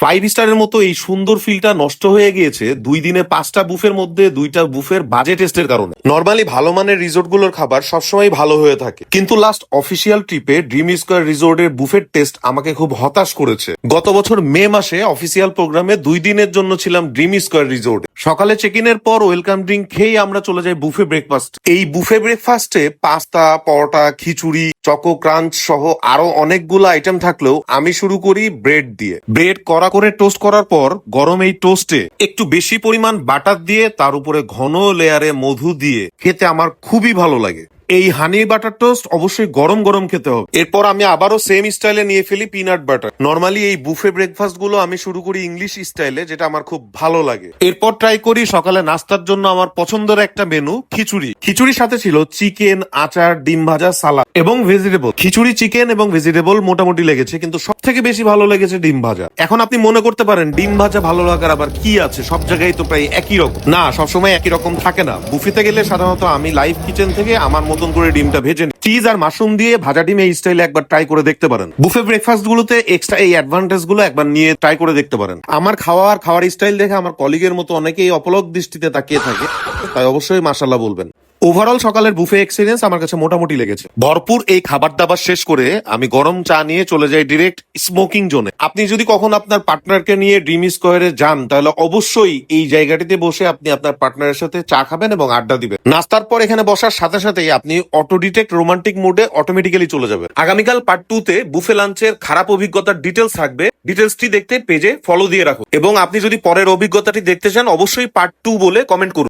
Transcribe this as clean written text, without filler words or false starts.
5 স্টারের মতো এই সুন্দর ফিলটা নষ্ট হয়ে গিয়েছে 2 দিনে 5টা বুফের মধ্যে 2টা বুফের বাজে টেস্টের কারণে। নর্মালি ভালো মানের রিসোর্ট গুলোর খাবার সবসময় ভালো হয়ে থাকে, কিন্তু লাস্ট অফিসিয়াল ট্রিপে ড্রিম স্কয়ার রিসোর্টের বুফের টেস্ট আমাকে খুব হতাশ করেছে। গত বছর মে মাসে অফিসিয়াল প্রোগ্রামে 2 দিনের জন্য ছিলাম ড্রিম স্কয়ার রিসোর্টে। সকালে চেক ইনের পর ওয়েলকাম ড্রিঙ্ক খেয়ে আমরা চলে যাই বুফে ব্রেকফাস্ট। এই বুফে ব্রেকফাস্টে পাস্তা, পরোটা, খিচুড়ি, চকো ক্রাঞ্চ সহ আরো অনেকগুলো আইটেম থাকলেও আমি শুরু করি ব্রেড দিয়ে। ব্রেড কড়া করে টোস্ট করার পর গরম এই টোস্টে একটু বেশি পরিমাণ বাটার দিয়ে তার উপরে ঘন লেয়ারে মধু দিয়ে খেতে আমার খুবই ভালো লাগে। এই হানি বাটার টোস্ট অবশ্যই গরম গরম খেতে হবে। এরপর আমি আবারও সেম স্টাইলে নিয়ে ফেলি পিনাট বাটার। নর্মালি এই বুফে ব্রেকফাস্ট গুলো আমি শুরু করি ইংলিশ স্টাইলে, যেটা আমার খুব ভালো লাগে। এরপর ট্রাই করি সকালে নাস্তার জন্য আমার পছন্দের একটা মেনু খিচুড়ি। খিচুড়ির সাথে ছিল চিকেন, আচার, ডিম ভাজা, সালাদ এবং ভেজিটেবল। খিচুড়ি, চিকেন এবং ভেজিটেবল মোটামুটি লেগেছে, কিন্তু সব থেকে বেশি ভালো লেগেছে ডিম ভাজা। এখন আপনি মনে করতে পারেন ডিম ভাজা ভালো লাগার আবার কি আছে, সব জায়গায় তো প্রায় একই রকম। না, সবসময় একই রকম থাকে না। বুফেতে গেলে সাধারণত আমি লাইভ কিচেন থেকে আমার মতন করে ডিমটা ভেজে নিই। চিজ আর মাশরুম দিয়ে ভাজা ডিম এই স্টাইলে একবার ট্রাই করে দেখতে পারেন। বুফে ব্রেকফাস্ট গুলোতে এক্সট্রা এই অ্যাডভান্টেজ গুলো একবার নিয়ে ট্রাই করে দেখতে পারেন। আমার খাওয়ার স্টাইল দেখে আমার কলিগের মতো অনেকেই অপলক দৃষ্টিতে তাকিয়ে থাকে, তাই অবশ্যই মাশাআল্লাহ বলবেন। ওভারঅল সকালের বুফে এক্সপিরিয়েন্স আমার কাছে মোটামুটি লেগেছে। ভরপুর এই খাবার দাবার শেষ করে আমি গরম চা নিয়ে চলে যাই ডিরেক্ট স্মোকিং জোনে। আপনি যদি কখন আপনার পার্টনারকে নিয়ে ড্রিম স্কয়ারে যান, তাহলে অবশ্যই এই জায়গাটিতে বসে আপনি আপনার পার্টনারের সাথে চা খাবেন এবং আড্ডা দিবেন। নাস্তার পর এখানে বসার সাথে সাথেই আপনি অটো ডিটেক্ট রোমান্টিক মোডে অটোমেটিক্যালি চলে যাবেন। আগামীকাল পার্ট 2 তে বুফে লাঞ্চের খারাপ অভিজ্ঞতার ডিটেলস থাকবে। ডিটেলসটি দেখতে পেজে ফলো দিয়ে রাখুন, এবং আপনি যদি পরের অভিজ্ঞতাটি দেখতে চান অবশ্যই পার্ট 2 বলে কমেন্ট করুন।